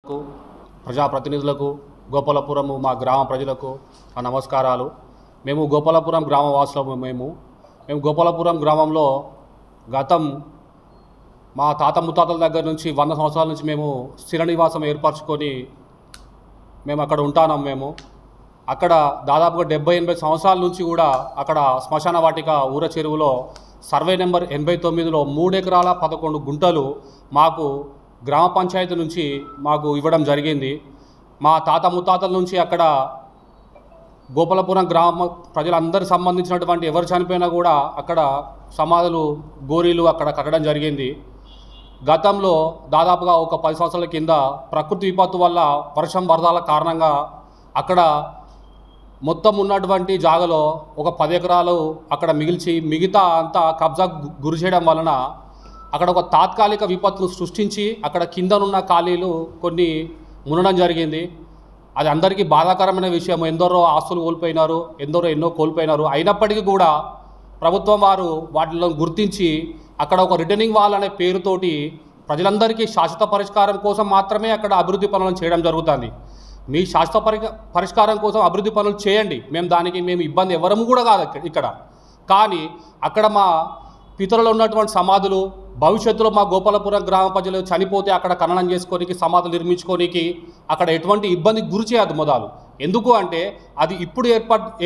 ప్రజాప్రతినిధులకు గోపాలపురం మా గ్రామ ప్రజలకు నమస్కారాలు. మేము గోపాలపురం గ్రామ వాసులము. మేము గోపాలపురం గ్రామంలో గతం మా తాత ముత్తాతల దగ్గర నుంచి 100 సంవత్సరాల నుంచి మేము స్థిర నివాసం ఏర్పరచుకొని మేము అక్కడ ఉంటాం. మేము అక్కడ దాదాపుగా 70-80 సంవత్సరాల నుంచి కూడా అక్కడ శ్మశాన వాటిక ఊర చెరువులో సర్వే నెంబర్ 89లో 3 ఎకరాల 11 గుంటలు మాకు గ్రామ పంచాయతీ నుంచి మాకు ఇవ్వడం జరిగింది. మా తాత ముత్తాతల నుంచి అక్కడ గోపాలపురం గ్రామ ప్రజలందరూ సంబంధించినటువంటి ఎవరు చనిపోయినా కూడా అక్కడ సమాధులు గోరీలు అక్కడ కట్టడం జరిగింది. గతంలో దాదాపుగా ఒక 10 సంవత్సరాల కింద ప్రకృతి విపత్తు వల్ల వర్షం వరదల కారణంగా అక్కడ మొత్తం ఉన్నటువంటి జాగలో ఒక 10 ఎకరాలు అక్కడ మిగిల్చి మిగతా అంతా కబ్జా గురి చేయడం వలన అక్కడ ఒక తాత్కాలిక విపత్తును సృష్టించి అక్కడ కిందనున్న ఖాళీలు కొన్ని మునడం జరిగింది. అది అందరికీ బాధాకరమైన విషయం. ఎందరో ఆస్తులు కోల్పోయినారు, ఎన్నో కోల్పోయినారు. అయినప్పటికీ కూడా ప్రభుత్వం వారు వాటిలో గుర్తించి అక్కడ ఒక రిటర్నింగ్ వాల్ అనే పేరుతోటి ప్రజలందరికీ శాశ్వత పరిష్కారం కోసం మాత్రమే అక్కడ అభివృద్ధి పనులను చేయడం జరుగుతుంది. మీ శాశ్వత పరిష్కారం కోసం అభివృద్ధి పనులు చేయండి, మేము ఇబ్బంది ఎవరము కూడా కాదు ఇక్కడ. కానీ అక్కడ మా పితరులు ఉన్నటువంటి సమాధులు భవిష్యత్తులో మా గోపాలపురం గ్రామ ప్రజలు చనిపోతే అక్కడ ఖననం చేసుకోనికి సమాధులు నిర్మించుకోనికి అక్కడ ఎటువంటి ఇబ్బంది గురి చేయదు మొదలు. ఎందుకు అంటే అది ఇప్పుడు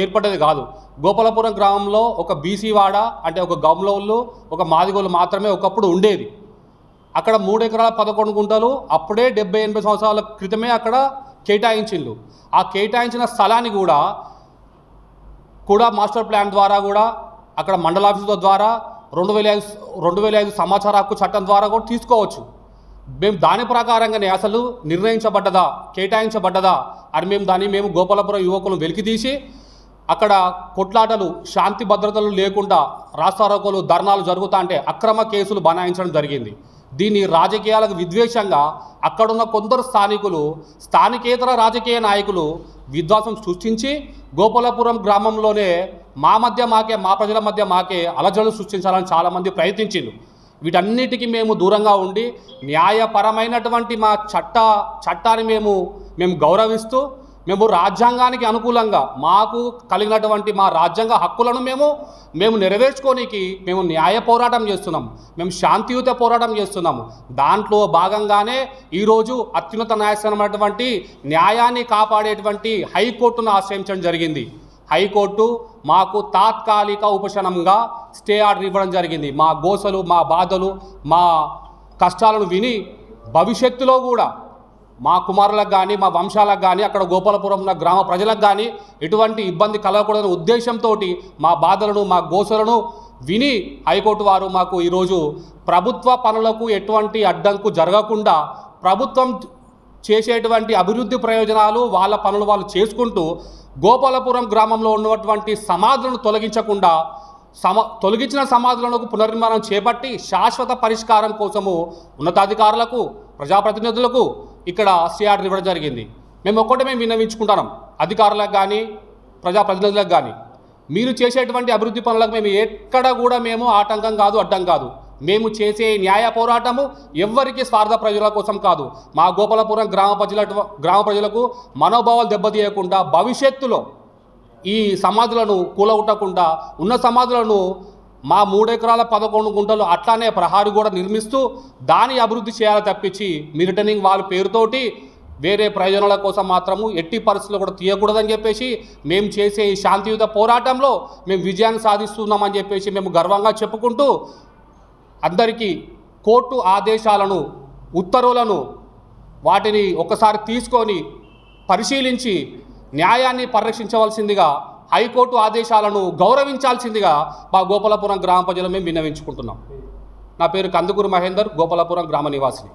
ఏర్పడ్డది కాదు. గోపాలపురం గ్రామంలో ఒక బీసీ వాడ అంటే ఒక గౌమ్లోళ్ళు ఒక మాదిగోళ్ళు మాత్రమే ఒకప్పుడు ఉండేది. అక్కడ 3 ఎకరాల 11 గుంటలు అప్పుడే 70-80 సంవత్సరాల క్రితమే అక్కడ కేటాయించిండ్రు. ఆ కేటాయించిన స్థలాన్ని కూడా మాస్టర్ ప్లాన్ ద్వారా కూడా అక్కడ మండల ఆఫీసుల ద్వారా 2005 సమాచార హక్కు చట్టం ద్వారా కూడా తీసుకోవచ్చు. మేము దాని ప్రకారంగానే అసలు నిర్ణయించబడ్డదా కేటాయించబడ్డదా అని మేము గోపాలపురం యువకులను వెలికితీసి అక్కడ కొట్లాటలు శాంతి భద్రతలు లేకుండా రాస్తారోకోలు ధర్నాలు జరుగుతా అంటే అక్రమ కేసులు బనాయించడం జరిగింది. దీన్ని రాజకీయాలకు విద్వేషంగా అక్కడున్న కొందరు స్థానికేతర రాజకీయ నాయకులు విధ్వంసం సృష్టించి గోపాలపురం గ్రామంలోనే మా ప్రజల మధ్య మాకే అలజడులు సృష్టించాలని చాలామంది ప్రయత్నించారు. వీటన్నిటికీ మేము దూరంగా ఉండి న్యాయపరమైనటువంటి మా చట్టాన్ని మేము గౌరవిస్తూ మేము రాజ్యాంగానికి అనుకూలంగా మాకు కలిగినటువంటి మా రాజ్యాంగ హక్కులను మేము నెరవేర్చుకోనికి మేము న్యాయ పోరాటం చేస్తున్నాము. మేము శాంతియుత పోరాటం చేస్తున్నాము. దాంట్లో భాగంగానే ఈరోజు అత్యున్నత న్యాయస్థానమైనటువంటి న్యాయాన్ని కాపాడేటువంటి హైకోర్టును ఆశ్రయించడం జరిగింది. హైకోర్టు మాకు తాత్కాలిక ఉపశమనంగా స్టే ఆర్డర్ ఇవ్వడం జరిగింది. మా గోసలు మా బాధలు మా కష్టాలను విని భవిష్యత్తులో కూడా మా కుమారులకు కానీ మా వంశాలకు కానీ అక్కడ గోపాలపురం ఉన్న గ్రామ ప్రజలకు కానీ ఎటువంటి ఇబ్బంది కలగకూడదనే ఉద్దేశంతో మా బాధలను మా గోసలను విని హైకోర్టు వారు మాకు ఈరోజు ప్రభుత్వ పనులకు ఎటువంటి అడ్డంకు జరగకుండా ప్రభుత్వం చేసేటువంటి అభివృద్ధి ప్రయోజనాలు వాళ్ళ పనులు వాళ్ళు చేసుకుంటూ గోపాలపురం గ్రామంలో ఉన్నటువంటి సమాధులను తొలగించకుండా తొలగించిన సమాధులకు పునర్నిర్మాణం చేపట్టి శాశ్వత పరిష్కారం కోసము ఉన్నతాధికారులకు ప్రజాప్రతినిధులకు ఇక్కడ స్టే ఆర్డర్ ఇవ్వడం జరిగింది. మేము విన్నవించుకుంటున్నాం అధికారులకు కానీ ప్రజాప్రతినిధులకు కానీ, మీరు చేసేటువంటి అభివృద్ధి పనులకు మేము ఎక్కడ కూడా ఆటంకం కాదు, అడ్డం కాదు. మేము చేసే న్యాయ పోరాటము ఎవ్వరికి స్వార్థ ప్రజల కోసం కాదు. మా గోపాలపురం గ్రామ ప్రజలకు మనోభావాలు దెబ్బతీయకుండా భవిష్యత్తులో ఈ సమాధులను కూలగొట్టకుండా ఉన్న సమాధులను మా 3 ఎకరాల 11 గుంటలు అట్లానే ప్రహారీ కూడా నిర్మిస్తూ దాని అభివృద్ధి చేయాలి తప్పించి మీ రిటర్నింగ్ వాళ్ళ పేరుతోటి వేరే ప్రయోజనాల కోసం మాత్రము ఎట్టి పరిస్థితుల్లో కూడా తీయకూడదని చెప్పేసి మేము చేసే ఈ శాంతియుత పోరాటంలో మేము విజయాన్ని సాధిస్తున్నామని చెప్పేసి మేము గర్వంగా చెప్పుకుంటూ అందరికీ కోర్టు ఆదేశాలను ఉత్తర్వులను వాటిని ఒకసారి తీసుకొని పరిశీలించి న్యాయాన్ని పరిరక్షించవలసిందిగా హైకోర్టు ఆదేశాలను గౌరవించాల్సిందిగా మా గోపాలపురం గ్రామ ప్రజలు మేము విన్నవించుకుంటున్నాం. నా పేరు కందుకూరు మహేందర్, గోపాలపురం గ్రామ నివాసిని.